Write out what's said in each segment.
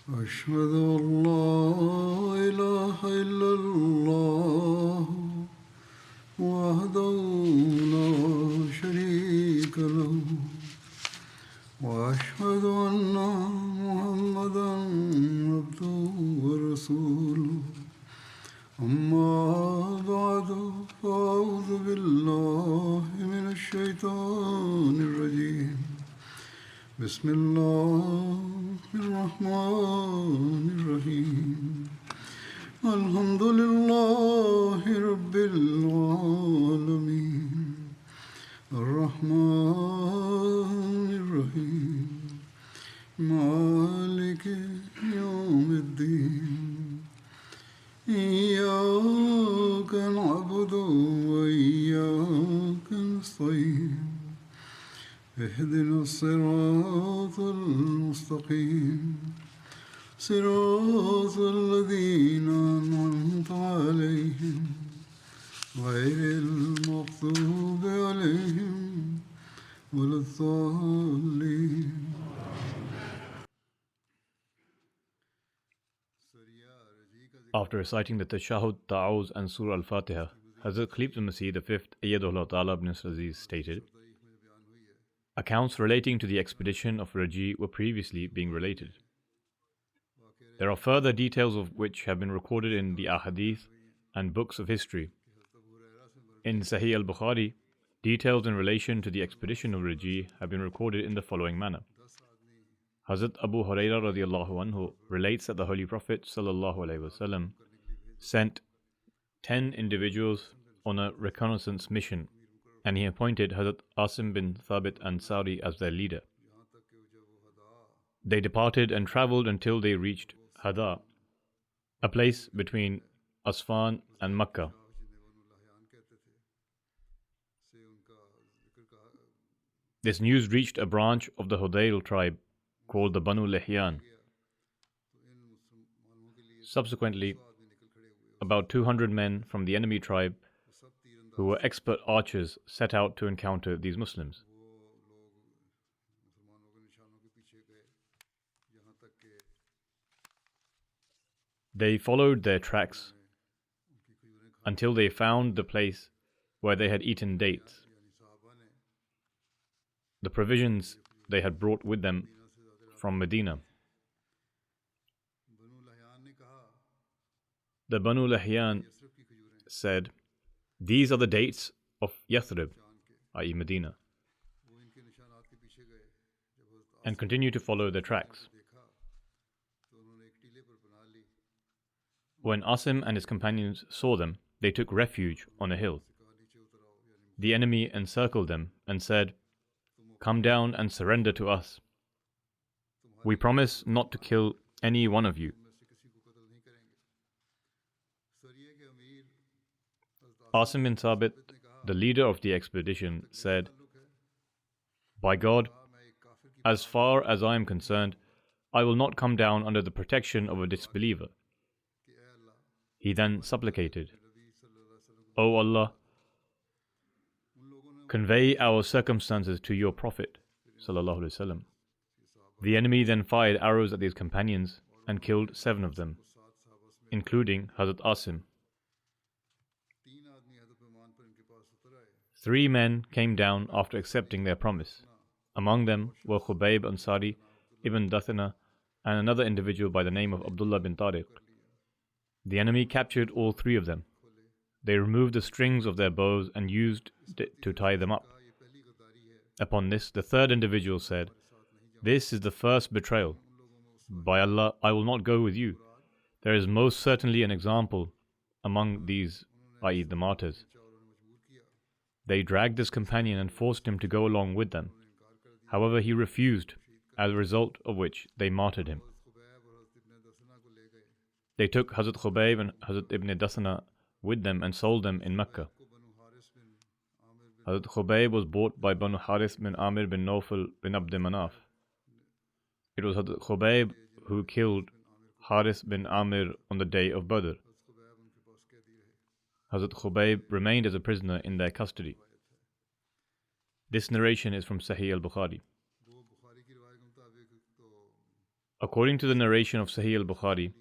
أشهد أن لا إله إلا الله وحده لا شريك له وأشهد أن محمدا عبده ورسوله أما بعد فأعوذ بالله من الشيطان الرجيم بسم الله الرحمن الرحيم الحمد لله رب العالمين الرحمن الرحيم مالك يوم الدين إياك نعبد وإياك نستعين اهدنا الصراط المستقيم صراط الذين أنعمت عليهم غير المغضوب عليهم ولا الضالين. After reciting the Tashahhud, Ta'awuz and Surah Al-Fatiha, Hazrat Khalif al-Masih V, Ayyadullah Ta'ala ibn Aziz stated, accounts relating to the expedition of Raji were previously being related. There are further details of which have been recorded in the Ahadith and books of history. In Sahih al-Bukhari, details in relation to the expedition of Raji have been recorded in the following manner. Hazrat Abu Hurairah radiallahu anhu relates that the Holy Prophet sallallahu alaihi wasallam sent 10 individuals on a reconnaissance mission, and he appointed Hazrat Asim bin Thabit Ansari as their leader. They departed and travelled until they reached Hada, a place between Asfan and Makkah. This news reached a branch of the Hudayl tribe called the Banu Lihyan. Subsequently, about 200 men from the enemy tribe who were expert archers set out to encounter these Muslims. They followed their tracks until they found the place where they had eaten dates, the provisions they had brought with them from Medina. The Banu Lihyan said, "These are the dates of Yathrib," i.e. Medina, and continue to follow their tracks. When Asim and his companions saw them, they took refuge on a hill. The enemy encircled them and said, "Come down and surrender to us. We promise not to kill any one of you." Asim bin Thabit, the leader of the expedition, said, "By God, as far as I am concerned, I will not come down under the protection of a disbeliever." He then supplicated, "O Allah, convey our circumstances to your Prophet sallallahu alaihi wasallam." The enemy then fired arrows at these companions and killed 7 of them, including Hazrat Asim. 3 men came down after accepting their promise. Among them were Khubayb Ansari, Ibn Dathana, and another individual by the name of Abdullah bin Tariq. The enemy captured all 3 of them. They removed the strings of their bows and used it to tie them up. Upon this, the 3rd individual said, "This is the first betrayal. By Allah, I will not go with you. There is most certainly an example among these, i.e. the martyrs." They dragged his companion and forced him to go along with them. However, he refused, as a result of which they martyred him. They took Hazrat Khubayb and Hazrat Ibn Dasana with them and sold them in Mecca. Hazrat Khubayb was bought by Banu Harith bin Amir bin Nawfal bin Abd Manaf. It was Hazrat Khubayb who killed Harith bin Amir on the day of Badr. Hazrat Khubayb remained as a prisoner in their custody. This narration is from Sahih al-Bukhari. According to the narration of Sahih al-Bukhari,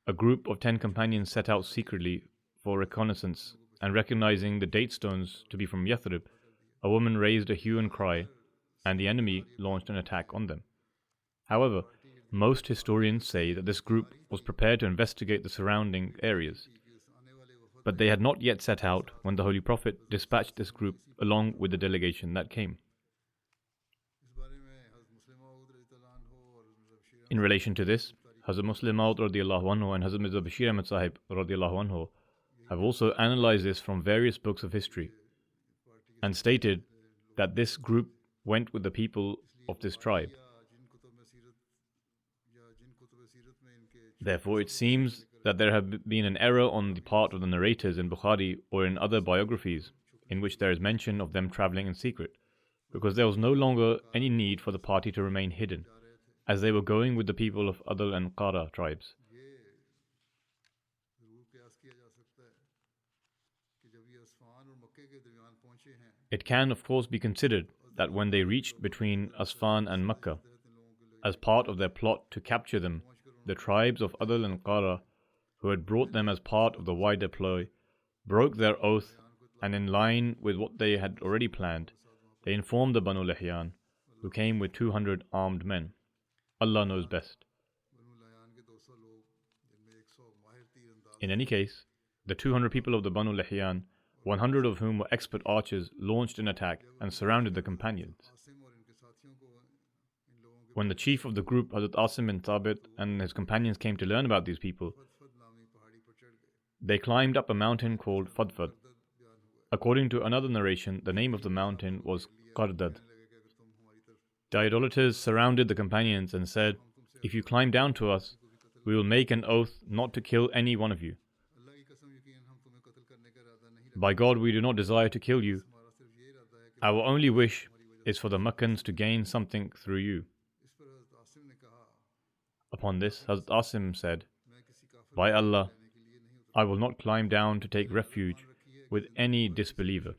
a group of 10 companions set out secretly for reconnaissance, and recognizing the date stones to be from Yathrib, a woman raised a hue and cry, and the enemy launched an attack on them. However, most historians say that this group was prepared to investigate the surrounding areas, but they had not yet set out when the Holy Prophet dispatched this group along with the delegation that came. In relation to this, Hazrat Muslim Maud radiallahu anhu and Hazrat Mirza Bashir Ahmad Sahib radiallahu anhu have also analyzed this from various books of history and stated that this group went with the people of this tribe. Therefore, it seems that there have been an error on the part of the narrators in Bukhari or in other biographies in which there is mention of them traveling in secret, because there was no longer any need for the party to remain hidden, as they were going with the people of Adal and Qara tribes. It can, of course, be considered that when they reached between Asfan and Makkah, as part of their plot to capture them, the tribes of Adal and Qara, who had brought them as part of the wider ploy, broke their oath, and in line with what they had already planned, they informed the Banu Lihyan, who came with 200 armed men. Allah knows best. In any case, the 200 people of the Banu Lihyan, 100 of whom were expert archers, launched an attack and surrounded the companions. When the chief of the group, Hazrat Asim bin Thabit, and his companions came to learn about these people, they climbed up a mountain called Fadfad. According to another narration, the name of the mountain was Qardad. The idolaters surrounded the companions and said, "If you climb down to us, we will make an oath not to kill any one of you. By God, we do not desire to kill you. Our only wish is for the Makkans to gain something through you." Upon this, Hazrat Asim said, "By Allah, I will not climb down to take refuge with any disbeliever.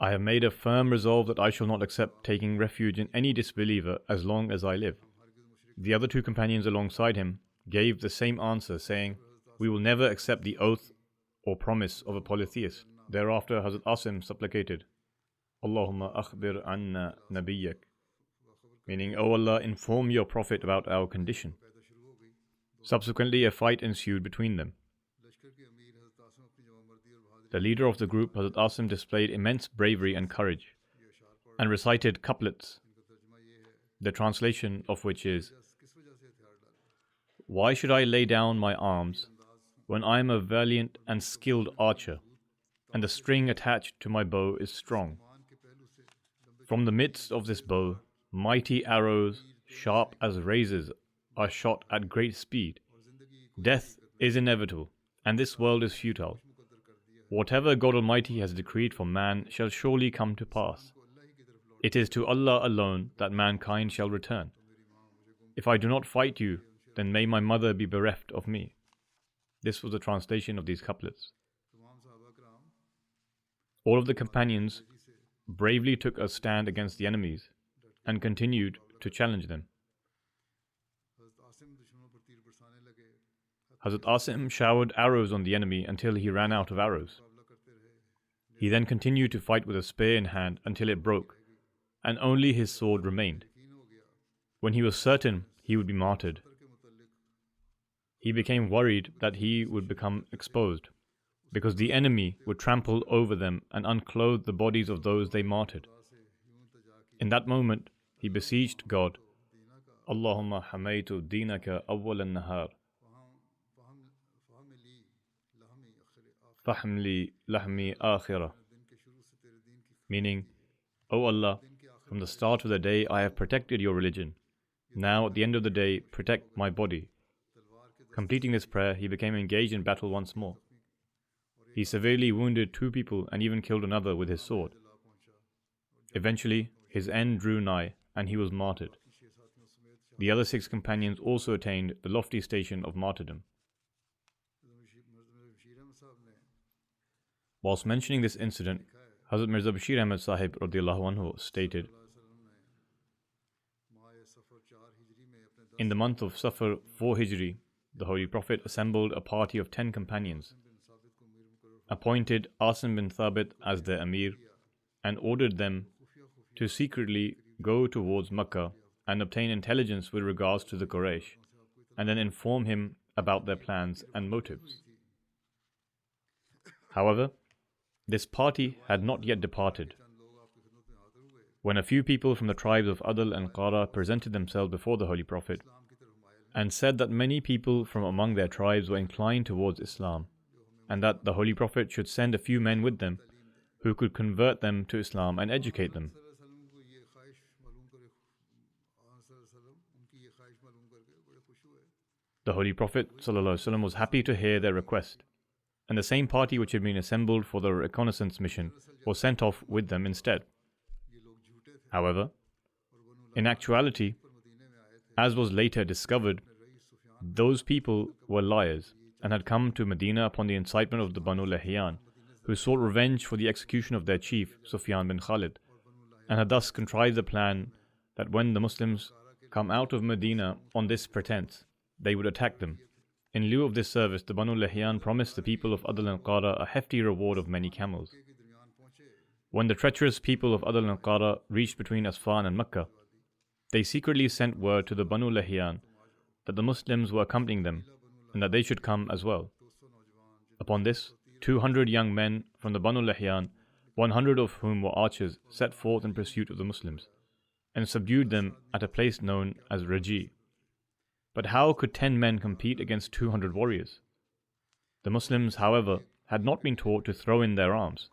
I have made a firm resolve that I shall not accept taking refuge in any disbeliever as long as I live." The other 2 companions alongside him gave the same answer, saying, "We will never accept the oath or promise of a polytheist." Thereafter, Hazrat Asim supplicated, "Allahumma akhbir anna nabiyyak," meaning, "O Allah, inform your Prophet about our condition." Subsequently, a fight ensued between them. The leader of the group, Hazrat Asim, displayed immense bravery and courage and recited couplets, the translation of which is, "Why should I lay down my arms when I am a valiant and skilled archer, and the string attached to my bow is strong? From the midst of this bow, mighty arrows, sharp as razors, are shot at great speed. Death is inevitable, and this world is futile. Whatever God Almighty has decreed for man shall surely come to pass. It is to Allah alone that mankind shall return. If I do not fight you, then may my mother be bereft of me." This was the translation of these couplets. All of the companions bravely took a stand against the enemies and continued to challenge them. Hazrat Asim showered arrows on the enemy until he ran out of arrows. He then continued to fight with a spear in hand until it broke, and only his sword remained. When he was certain he would be martyred, he became worried that he would become exposed, because the enemy would trample over them and unclothe the bodies of those they martyred. In that moment, he beseeched God, "Allahumma hamaytu dinaka awwal an-nahar, fahmli lahmi akhirah," meaning, "O Allah, from the start of the day I have protected your religion. Now at the end of the day, protect my body." Completing this prayer, he became engaged in battle once more. He severely wounded 2 people and even killed another with his sword. Eventually, his end drew nigh and he was martyred. The other 6 companions also attained the lofty station of martyrdom. Whilst mentioning this incident, Hazrat Mirza Bashir Ahmad Sahib radiallahu anhu stated, In the month of Safar 4 Hijri, the Holy Prophet assembled a party of 10 companions, appointed Asim bin Thabit as their Amir, and ordered them to secretly go towards Makkah and obtain intelligence with regards to the Quraysh, and then inform him about their plans and motives. However, this party had not yet departed when a few people from the tribes of Adl and Qara presented themselves before the Holy Prophet and said that many people from among their tribes were inclined towards Islam, and that the Holy Prophet should send a few men with them who could convert them to Islam and educate them. The Holy Prophet ﷺ was happy to hear their request, and the same party which had been assembled for the reconnaissance mission was sent off with them instead. However, in actuality, as was later discovered, those people were liars and had come to Medina upon the incitement of the Banu Lihyan, who sought revenge for the execution of their chief, Sufyan bin Khalid, and had thus contrived the plan that when the Muslims come out of Medina on this pretense, they would attack them. In lieu of this service, the Banu Lihyan promised the people of Adl and Qara a hefty reward of many camels. When the treacherous people of Adl and Qara reached between Asfan and Makkah, they secretly sent word to the Banu Lihyan that the Muslims were accompanying them and that they should come as well. Upon this, 200 young men from the Banu Lihyan, 100 of whom were archers, set forth in pursuit of the Muslims and subdued them at a place known as Raji. But how could 10 men compete against 200 warriors? The Muslims, however, had not been taught to throw in their arms.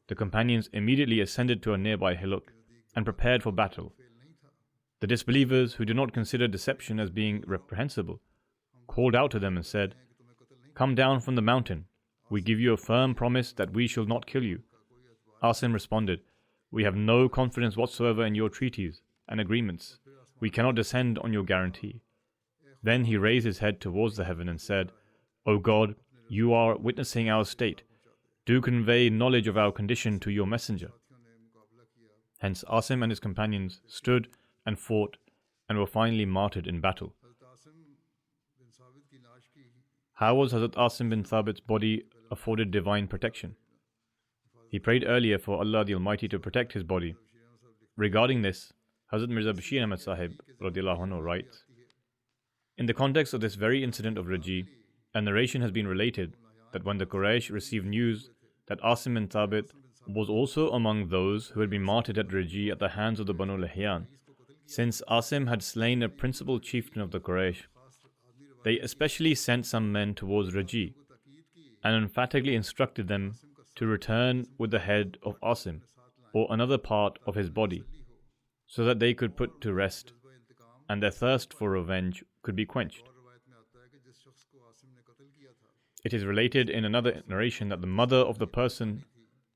The companions immediately ascended to a nearby hillock and prepared for battle. The disbelievers, who did not consider deception as being reprehensible, called out to them and said, "Come down from the mountain. We give you a firm promise that we shall not kill you." Asim responded, "We have no confidence whatsoever in your treaties and agreements. We cannot descend on your guarantee." Then he raised his head towards the heaven and said, "O God, you are witnessing our state. Do convey knowledge of our condition to your messenger." Hence Asim and his companions stood and fought and were finally martyred in battle. How was Hazrat Asim bin Thabit's body afforded divine protection? He prayed earlier for Allah the Almighty to protect his body. Regarding this, Hazrat Mirza Bashir Ahmad Sahib radiallahu anhu writes, "In the context of this very incident of Raji, a narration has been related that when the Quraysh received news that Asim bin Thabit was also among those who had been martyred at Raji at the hands of the Banu Lihyan, since Asim had slain a principal chieftain of the Quraysh, they especially sent some men towards Raji and emphatically instructed them to return with the head of Asim or another part of his body, so that they could put to rest and their thirst for revenge could be quenched. It is related in another narration that the mother of the person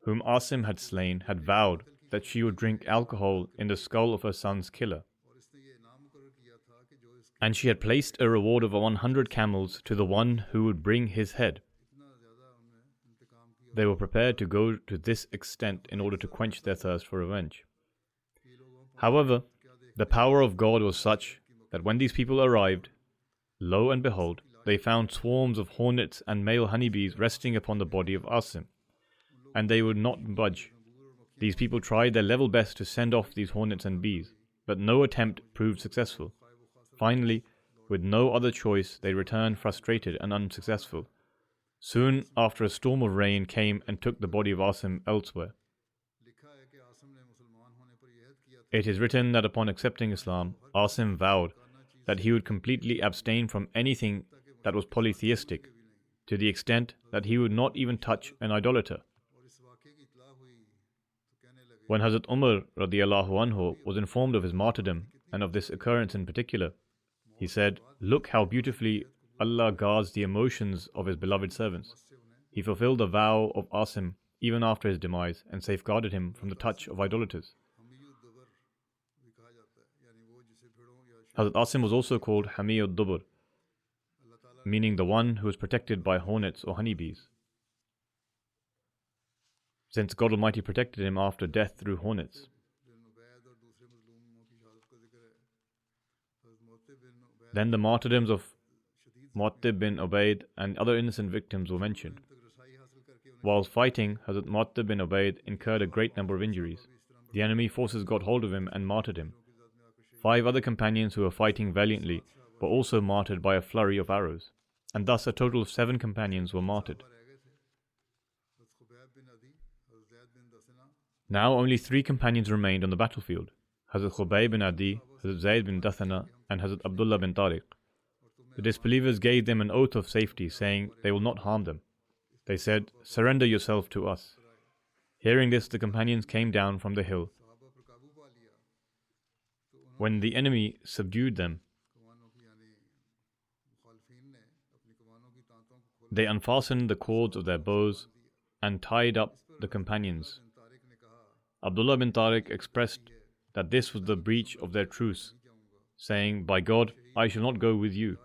whom Asim had slain had vowed that she would drink alcohol in the skull of her son's killer, and she had placed a reward of 100 camels to the one who would bring his head. They were prepared to go to this extent in order to quench their thirst for revenge. However, the power of God was such that when these people arrived, lo and behold, they found swarms of hornets and male honeybees resting upon the body of Asim, and they would not budge. These people tried their level best to send off these hornets and bees, but no attempt proved successful. Finally, with no other choice, they returned frustrated and unsuccessful. Soon after, a storm of rain came and took the body of Asim elsewhere. It is written that upon accepting Islam, Asim vowed that he would completely abstain from anything that was polytheistic, to the extent that he would not even touch an idolater. When Hazrat Umar radiallahu anhu was informed of his martyrdom and of this occurrence in particular, he said, "Look how beautifully Allah guards the emotions of His beloved servants. He fulfilled the vow of Asim even after his demise and safeguarded him from the touch of idolaters." Hazrat Asim was also called Hamiyud Dubur, meaning the one who is protected by hornets or honeybees, since God Almighty protected him after death through hornets. Then the martyrdoms of Mu'attib bin Ubaid and other innocent victims were mentioned. While fighting, Hazrat Mu'attib bin Ubaid incurred a great number of injuries. The enemy forces got hold of him and martyred him. 5 other companions who were fighting valiantly were also martyred by a flurry of arrows, and thus a total of 7 companions were martyred. Now only 3 companions remained on the battlefield: Hazrat Khubayb bin Adi, Hazrat Zayd bin Dathana, and Hazrat Abdullah bin Tariq. The disbelievers gave them an oath of safety, saying they will not harm them. They said, "Surrender yourself to us." Hearing this, the companions came down from the hill. When the enemy subdued them, they unfastened the cords of their bows and tied up the companions. Abdullah bin Tariq expressed that this was the breach of their truce, saying, "By God, I shall not go with you.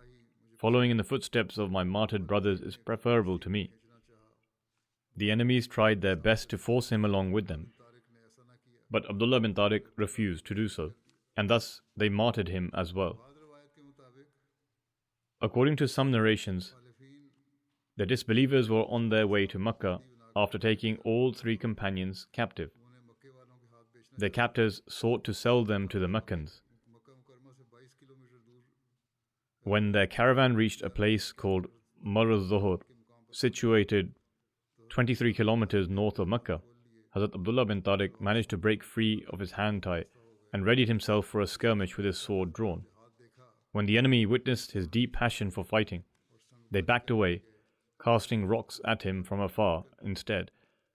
Following in the footsteps of my martyred brothers is preferable to me." The enemies tried their best to force him along with them, but Abdullah bin Tariq refused to do so, and thus they martyred him as well. According to some narrations, the disbelievers were on their way to Makkah after taking all 3 companions captive. Their captors sought to sell them to the Meccans. When their caravan reached a place called Mar al-Zuhur, situated 23 kilometers north of Makkah, Hazrat Abdullah bin Tariq managed to break free of his hand tie and readied himself for a skirmish with his sword drawn. When the enemy witnessed his deep passion for fighting, they backed away, casting rocks at him from afar instead,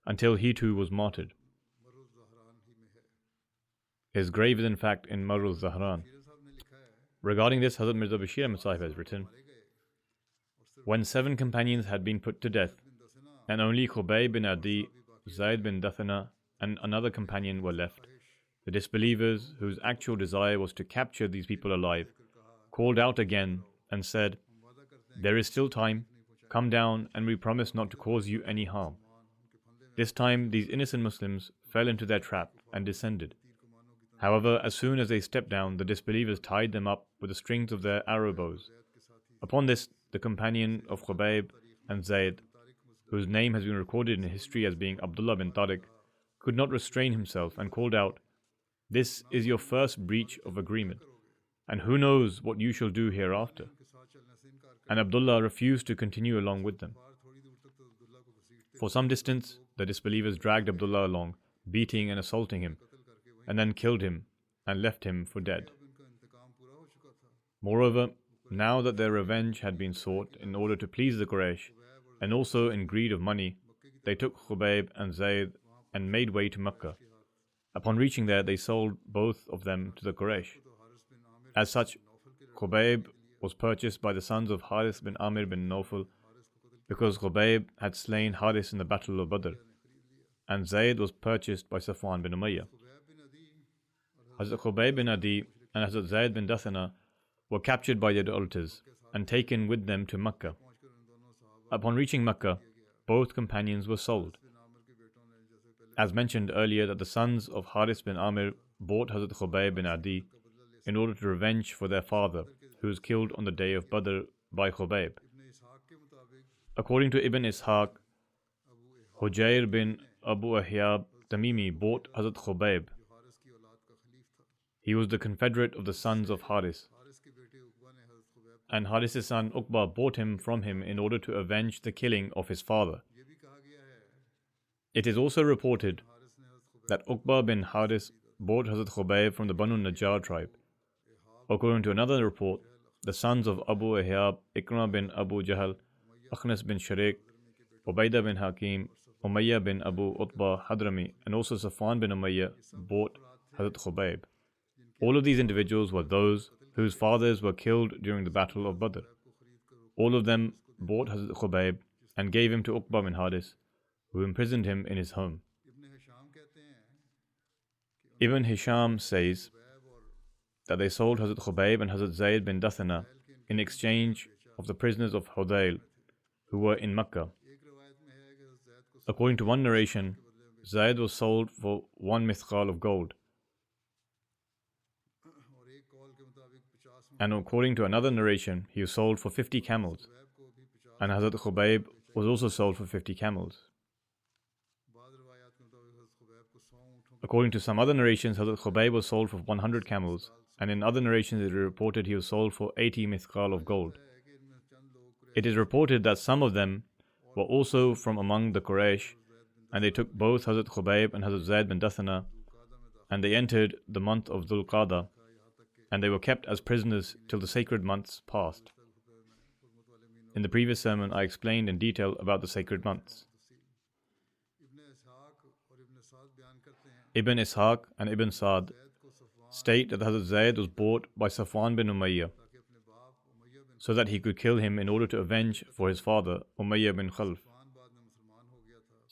until he too was martyred. His grave is in fact in Mar al-Zahran. Regarding this, Hazrat Mirza Bashir Ahmad Sahib has written, "When 7 companions had been put to death, and only Khubayb bin Adi, Zayd bin Dathana, and another companion were left, the disbelievers, whose actual desire was to capture these people alive, called out again and said, 'There is still time. Come down, and we promise not to cause you any harm.' This time these innocent Muslims fell into their trap and descended. However, as soon as they stepped down, the disbelievers tied them up with the strings of their arrow bows. Upon this, the companion of Khubayb and Zayd, whose name has been recorded in history as being Abdullah bin Tariq, could not restrain himself and called out, 'This is your first breach of agreement, and who knows what you shall do hereafter?' And Abdullah refused to continue along with them. For some distance, the disbelievers dragged Abdullah along, beating and assaulting him, and then killed him and left him for dead. Moreover, now that their revenge had been sought in order to please the Quraysh, and also in greed of money, they took Khubayb and Zayd and made way to Makkah. Upon reaching there, they sold both of them to the Quraysh. As such, Khubayb was purchased by the sons of Harith bin Amir bin Nawfal, because Khubayb had slain Harith in the Battle of Badr, and Zayd was purchased by Safwan bin Umayyah. Hazrat Khubayb bin Adi and Hazrat Zayd bin Dathana were captured by the idolaters and taken with them to Makkah. Upon reaching Makkah, both companions were sold. As mentioned earlier, that the sons of Harith bin Amir bought Hazrat Khubayb bin Adi in order to revenge for their father, who was killed on the day of Badr by Khubayb. According to Ibn Ishaq, Hujair bin Abu Ahyab Tamimi bought Hazrat Khubayb. He was the confederate of the sons of Harith, and Harith's son Uqba bought him from him in order to avenge the killing of his father. It is also reported that Uqba bin Harith bought Hazrat Khubayb from the Banu Najjar tribe. According to another report, the sons of Abu Ahyab, Ikramah bin Abu Jahl, Akhnas bin Sharik, Ubaidah bin Hakim, Umayyah bin Abu Utbah Hadrami, and also Safwan bin Umayyah bought Hazrat Khubayb. All of these individuals were those whose fathers were killed during the Battle of Badr. All of them bought Hazrat Khubayb and gave him to Uqba bin Harith, who imprisoned him in his home. Ibn Hisham says that they sold Hazrat Khubayb and Hazrat Zayd bin Dathana in exchange of the prisoners of Hudayl, who were in Makkah. According to one narration, Zayd was sold for 1 mithqal of gold, And according to another narration, he was sold for 50 camels. And Hazrat Khubayb was also sold for 50 camels. According to some other narrations, Hazrat Khubayb was sold for 100 camels, and in other narrations it is reported he was sold for 80 mithqal of gold. It is reported that some of them were also from among the Quraysh, and they took both Hazrat Khubayb and Hazrat Zayd bin Dathana, and they entered the month of Dhul Qada, and they were kept as prisoners till the sacred months passed. In the previous sermon, I explained in detail about the sacred months. Ibn Ishaq and Ibn Sa'd state that Hazrat Zayd was bought by Safwan bin Umayyah so that he could kill him in order to avenge for his father, Umayyah bin Khalf.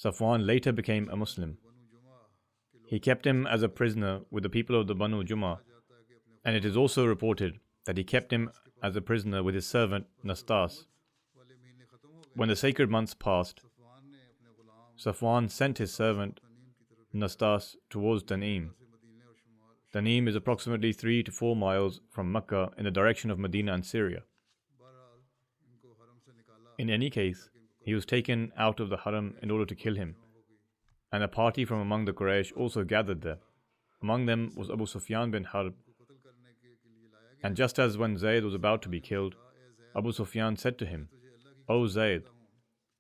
Safwan later became a Muslim. He kept him as a prisoner with the people of the Banu Jumah, and it is also reported that he kept him as a prisoner with his servant Nastas. When the sacred months passed, Safwan sent his servant Nastas towards Tanim. Tanim is approximately 3 to 4 miles from Mecca in the direction of Medina and Syria. In any case, he was taken out of the Haram in order to kill him, and a party from among the Quraysh also gathered there. Among them was Abu Sufyan bin Harb. And just as when Zayd was about to be killed, Abu Sufyan said to him, "O Zayd,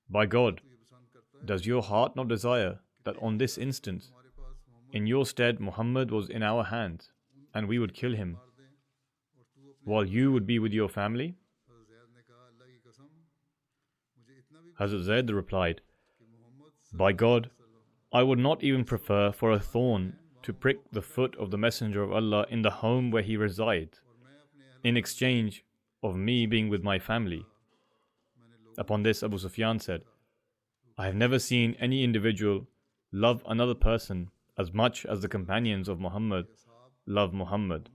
by God, does your heart not desire that on this instance, in your stead Muhammad was in our hands, and we would kill him, while you would be with your family?" Hazrat Zayd replied, "By God, I would not even prefer for a thorn to prick the foot of the Messenger of Allah in the home where he resides, in exchange of me being with my family." Upon this, Abu Sufyan said, "I have never seen any individual love another person as much as the companions of Muhammad love Muhammad."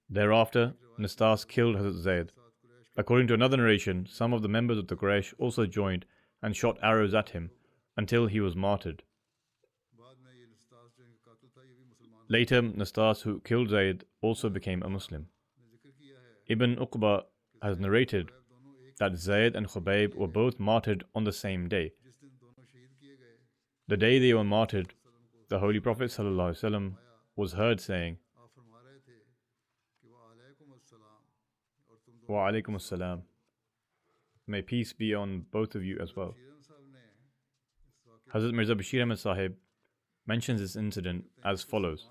Thereafter, Nastas killed Hazrat Zayd. According to another narration, some of the members of the Quraysh also joined and shot arrows at him until he was martyred. Later, Nastas, who killed Zayd, also became a Muslim. Ibn Uqba has narrated that Zayd and Khubayb were both martyred on the same day. The day they were martyred, the Holy Prophet ﷺ was heard saying, "Wa alaikum as-salam. May peace be on both of you as well." Hazrat Mirza Bashir Ahmad Sahib mentions this incident as follows.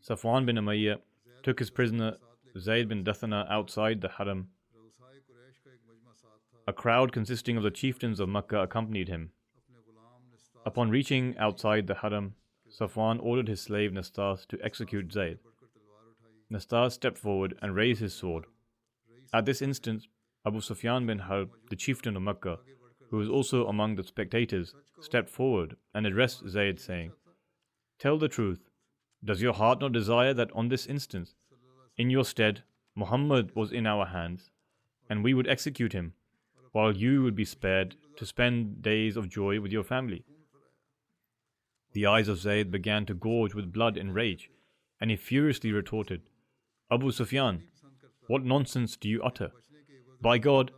Safwan bin Umayyah took his prisoner Zayd bin Dathana outside the Haram. A crowd consisting of the chieftains of Makkah accompanied him. Upon reaching outside the Haram, Safwan ordered his slave Nastas to execute Zayd. Nastas stepped forward and raised his sword. At this instant, Abu Sufyan bin Harb, the chieftain of Makkah, who was also among the spectators, stepped forward and addressed Zayd, saying, "Tell the truth. Does your heart not desire that on this instance, in your stead, Muhammad was in our hands, and we would execute him, while you would be spared to spend days of joy with your family?" The eyes of Zayd began to gorge with blood in rage, and he furiously retorted, "Abu Sufyan, what nonsense do you utter? By God,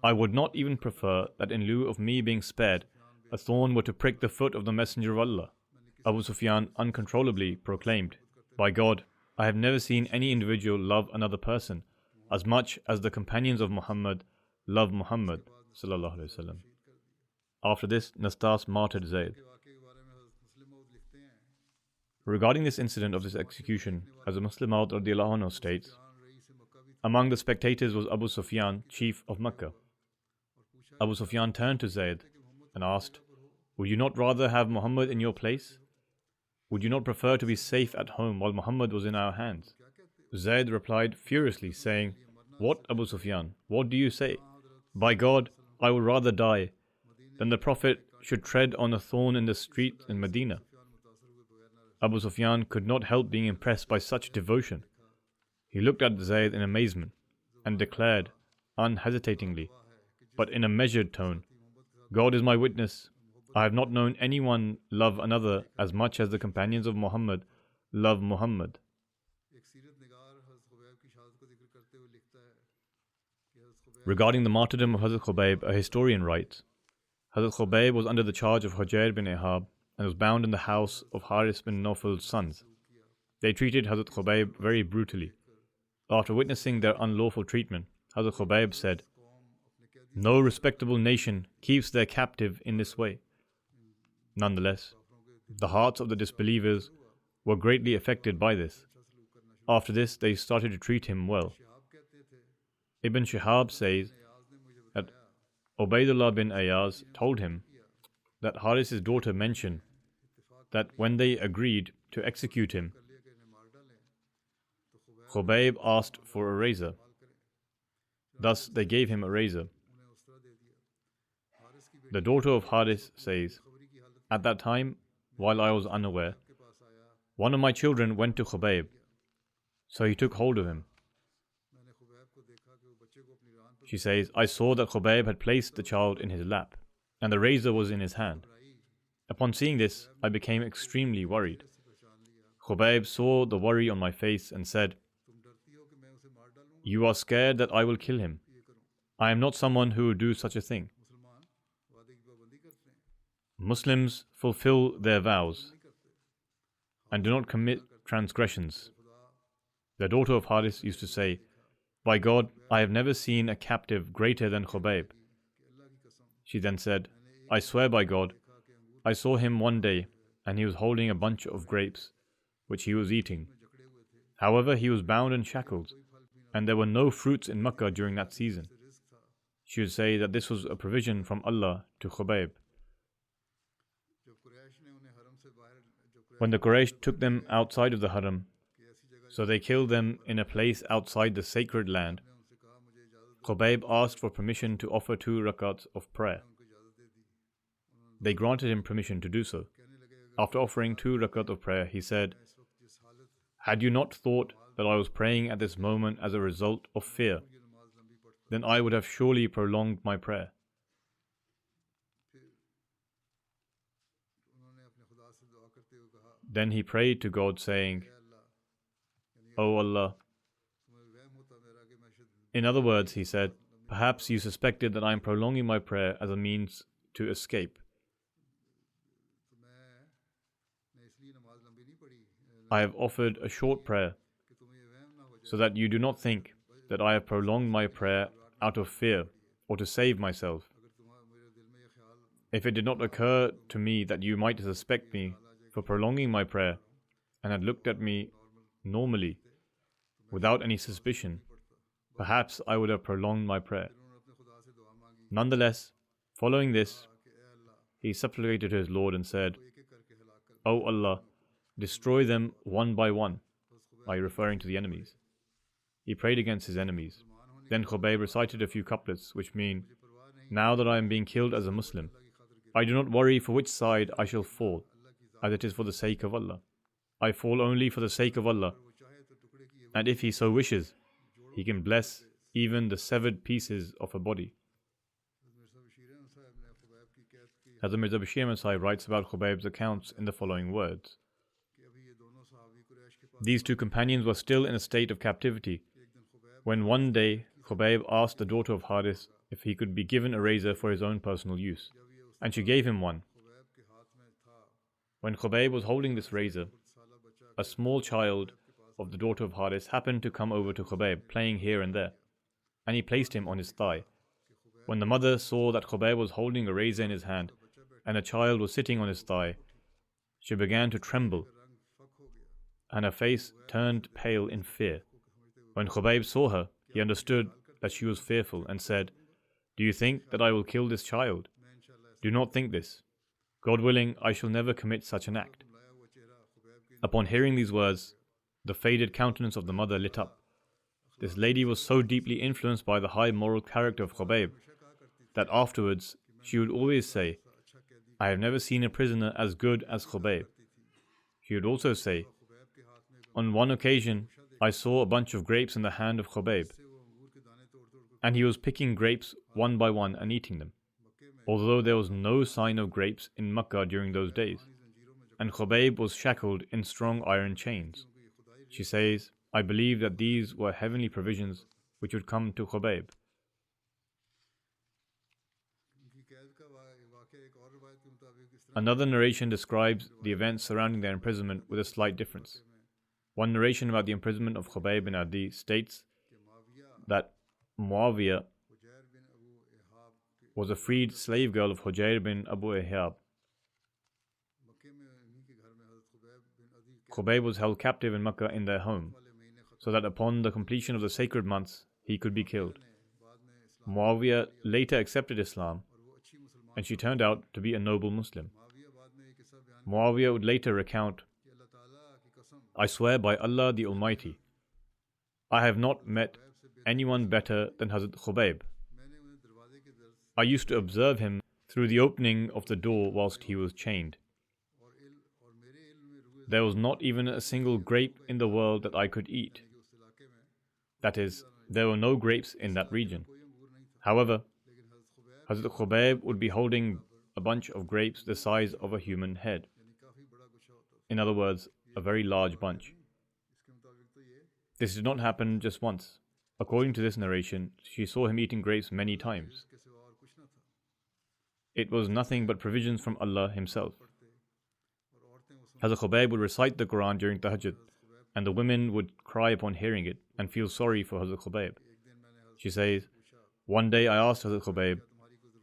I would not even prefer that in lieu of me being spared, a thorn were to prick the foot of the Messenger of Allah." Abu Sufyan uncontrollably proclaimed, "By God, I have never seen any individual love another person as much as the companions of Muhammad love Muhammad sallallahu alaihi wasallam." After this, Nastas martyred Zayd. Regarding this incident of this execution, as a Muslim Maud radiallahu anhu states, among the spectators was Abu Sufyan, chief of Makkah. Abu Sufyan turned to Zayd and asked, "Would you not rather have Muhammad in your place? Would you not prefer to be safe at home while Muhammad was in our hands?" Zayd replied furiously, saying, "What, Abu Sufyan? What do you say? By God, I would rather die than the Prophet should tread on a thorn in the street in Medina." Abu Sufyan could not help being impressed by such devotion. He looked at Zayd in amazement and declared unhesitatingly, but in a measured tone, "God is my witness, I have not known anyone love another as much as the companions of Muhammad love Muhammad. Regarding the martyrdom of Hazrat Khubayb, a historian writes, Hazrat Khubayb was under the charge of Hujair bin Ihab and was bound in the house of Haris bin Nawfal's sons. They treated Hazrat Khubayb very brutally. After witnessing their unlawful treatment, Hazrat Khubayb said, "No respectable nation keeps their captive in this way." Nonetheless, the hearts of the disbelievers were greatly affected by this. After this, they started to treat him well. Ibn Shihab says that Ubaidullah bin Ayaz told him that Haris's daughter mentioned that when they agreed to execute him, Khubayb asked for a razor. Thus they gave him a razor. The daughter of Haris says, "At that time, while I was unaware, one of my children went to Khubayb, so he took hold of him." She says, "I saw that Khubayb had placed the child in his lap, and the razor was in his hand. Upon seeing this, I became extremely worried. Khubayb saw the worry on my face and said, 'You are scared that I will kill him. I am not someone who would do such a thing.' Muslims fulfill their vows and do not commit transgressions." The daughter of Haris used to say, "By God, I have never seen a captive greater than Khubayb." She then said, "I swear by God, I saw him one day and he was holding a bunch of grapes, which he was eating. However, he was bound in shackles, and there were no fruits in Makkah during that season." She would say that this was a provision from Allah to Khubayb. When the Quraysh took them outside of the Haram, so they killed them in a place outside the sacred land, Khubayb asked for permission to offer 2 rakats of prayer. They granted him permission to do so. After offering 2 rakat of prayer, he said, "Had you not thought that I was praying at this moment as a result of fear, then I would have surely prolonged my prayer." Then he prayed to God, saying, "O Allah." In other words, he said, "Perhaps you suspected that I am prolonging my prayer as a means to escape. I have offered a short prayer so that you do not think that I have prolonged my prayer out of fear or to save myself. If it did not occur to me that you might suspect me for prolonging my prayer and had looked at me normally without any suspicion, perhaps I would have prolonged my prayer." Nonetheless, following this, he supplicated to his Lord and said, "O Allah, destroy them one by one," by referring to the enemies. He prayed against his enemies. Then Khubayb recited a few couplets which mean, "Now that I am being killed as a Muslim, I do not worry for which side I shall fall, as it is for the sake of Allah. I fall only for the sake of Allah, and if He so wishes, He can bless even the severed pieces of a body." Hazrat Mirza Bashir Ahmad Sahib writes about Khubayb's accounts in the following words: "These 2 companions were still in a state of captivity when one day Khubayb asked the daughter of Haris if he could be given a razor for his own personal use, and she gave him one. When Khubayb was holding this razor, a small child of the daughter of Haris happened to come over to Khubayb, playing here and there, and he placed him on his thigh. When the mother saw that Khubayb was holding a razor in his hand and a child was sitting on his thigh, she began to tremble, and her face turned pale in fear. When Khubayb saw her, he understood that she was fearful and said, 'Do you think that I will kill this child? Do not think this. God willing, I shall never commit such an act.' Upon hearing these words, the faded countenance of the mother lit up. This lady was so deeply influenced by the high moral character of Khubayb that afterwards she would always say, 'I have never seen a prisoner as good as Khubayb.' She would also say, 'On one occasion, I saw a bunch of grapes in the hand of Khubayb, and he was picking grapes one by one and eating them. although there was no sign of grapes in Makkah during those days, and Khubayb was shackled in strong iron chains. She says, I believe that these were heavenly provisions which would come to Khubayb. Another narration describes the events surrounding their imprisonment with a slight difference. One narration about the imprisonment of Khubayb bin Adi states that Muawiyah was a freed slave girl of Hujair bin Abu Ihab. Khubayb was held captive in Makkah in their home, so that upon the completion of the sacred months, he could be killed. Muawiyah later accepted Islam, and she turned out to be a noble Muslim. Muawiyah would later recount, I swear by Allah the Almighty, I have not met anyone better than Hazrat Khubayb. I used to observe him through the opening of the door whilst he was chained. There was not even a single grape in the world that I could eat. That is, there were no grapes in that region. However, Hazrat Khubayb would be holding a bunch of grapes the size of a human head. In other words, a very large bunch. This did not happen just once. According to this narration, she saw him eating grapes many times. It was nothing but provisions from Allah Himself. Hazrat Khubayb would recite the Quran during Tahajjud, and the women would cry upon hearing it and feel sorry for Hazrat Khubayb. She says, one day I asked Hazrat Khubayb,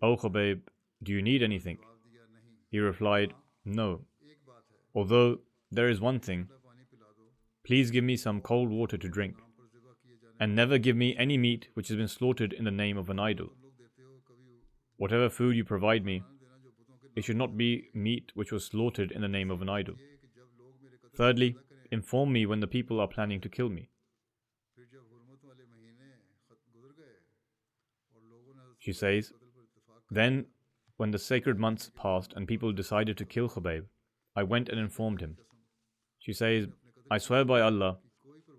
O Khubayb, do you need anything? He replied, no. Although there is one thing, please give me some cold water to drink, and never give me any meat which has been slaughtered in the name of an idol. Whatever food you provide me, it should not be meat which was slaughtered in the name of an idol. Thirdly, inform me when the people are planning to kill me. She says, then, when the sacred months passed and people decided to kill Khubayb, I went and informed him. She says, I swear by Allah,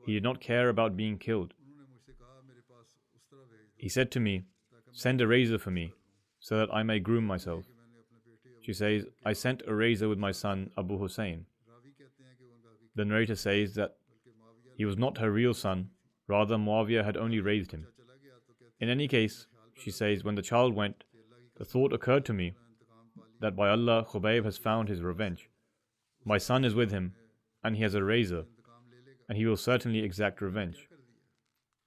he did not care about being killed. He said to me, send a razor for me, so that I may groom myself. She says, I sent a razor with my son Abu Hussein. The narrator says that he was not her real son, rather Muawiyah had only raised him. In any case, she says, when the child went, the thought occurred to me that by Allah, Khubayb has found his revenge. My son is with him, and he has a razor, and he will certainly exact revenge.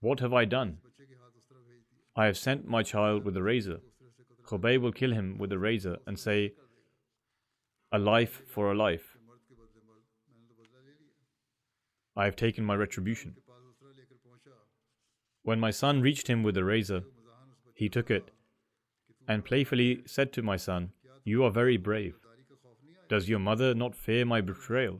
What have I done? I have sent my child with a razor. Khubayb will kill him with a razor and say, a life for a life. I have taken my retribution. When my son reached him with the razor, he took it and playfully said to my son, you are very brave. Does your mother not fear my betrayal?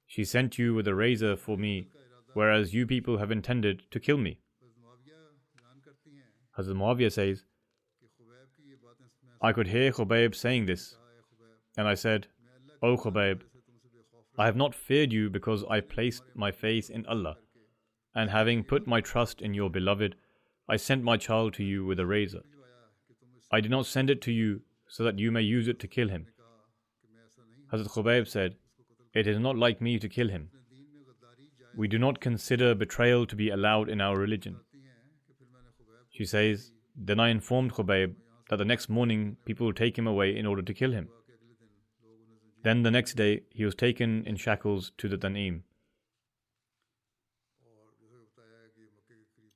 She sent you with a razor for me, whereas you people have intended to kill me. Hazrat Muawiyah says, I could hear Khubayb saying this, and I said, O Khubayb, I have not feared you because I placed my faith in Allah, and having put my trust in your beloved, I sent my child to you with a razor. I did not send it to you so that you may use it to kill him. Hazrat Khubayb said, it is not like me to kill him. We do not consider betrayal to be allowed in our religion. She says, then I informed Khubayb that the next morning people would take him away in order to kill him. Then the next day he was taken in shackles to the Tan'im.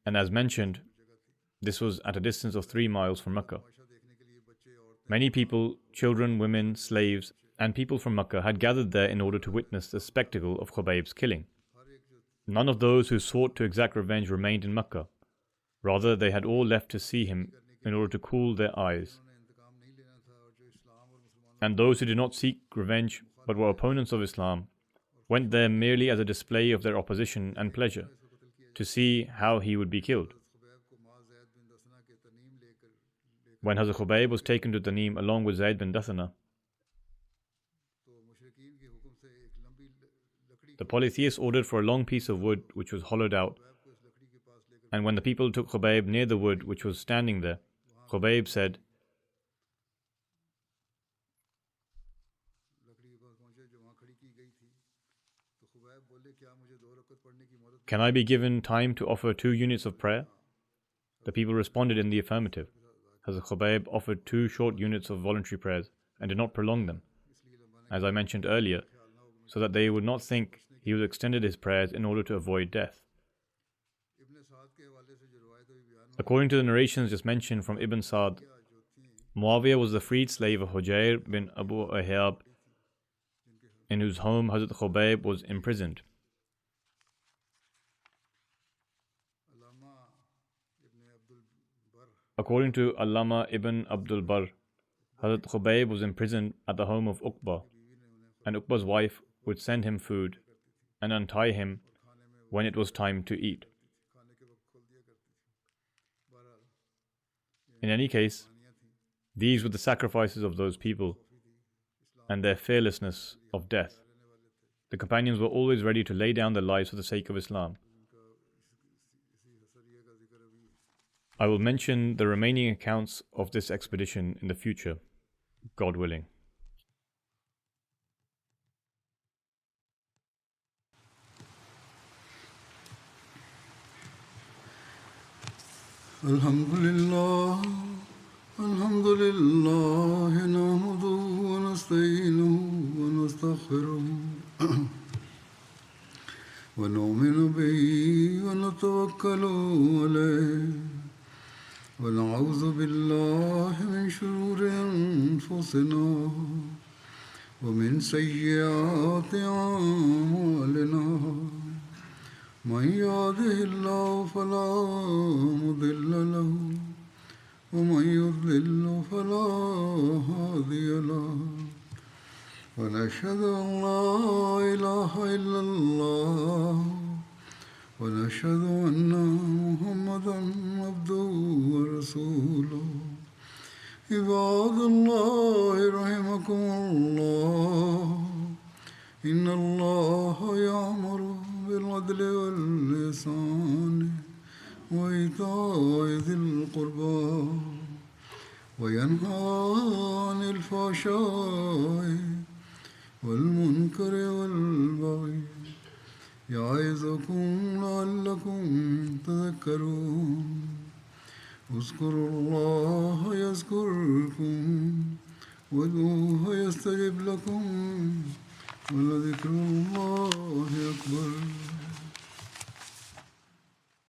And as mentioned, this was at a distance of 3 miles from Makkah. Many people, children, women, slaves, and people from Makkah had gathered there in order to witness the spectacle of Khubayb's killing. None of those who sought to exact revenge remained in Makkah. Rather, they had all left to see him in order to cool their eyes. And those who did not seek revenge but were opponents of Islam went there merely as a display of their opposition and pleasure, to see how he would be killed. When Hazrat Khubayb was taken to Tanim along with Zayd bin Dathana, the polytheist ordered for a long piece of wood which was hollowed out, and when the people took Khubayb near the wood which was standing there, Khubayb said, Can I be given time to offer 2 units of prayer? The people responded in the affirmative. Hazrat Khubayb offered 2 short units of voluntary prayers and did not prolong them, as I mentioned earlier, so that they would not think he was extended his prayers in order to avoid death. According to the narrations just mentioned from Ibn Sa'd, Muawiyah was the freed slave of Hujair bin Abu Ahyab, in whose home Hazrat Khubayb was imprisoned. According to Allama ibn Abdul Barr, Hazrat Khubayb was imprisoned at the home of Uqba, and Uqba's wife would send him food and untie him when it was time to eat. In any case, these were the sacrifices of those people and their fearlessness of death. The companions were always ready to lay down their lives for the sake of Islam. I will mention the remaining accounts of this expedition in the future, God willing. Alhamdulillah, alhamdulillah, nahmaduhu wa nasta'inuhu wa nastaghfiruh. ونؤمن به ونتوكل عليه ونعوذ بالله من شرور أنفسنا ومن سيئات أعمالنا من يهده الله فلا مضل له ومن يضلل فلا هادي له ونشهد أن لا إله إلا الله ونشهد أن محمدا عبده ورسوله عباد الله رحمكم الله إن الله يأمر بالعدل والإحسان وإيتاء ذي القربى وينهى عن الفحشاء والمنكر والبغي يعظكم لعلكم تذكرون اذكروا الله يذكركم وادعوه يستجب لكم ولذكر الله أكبر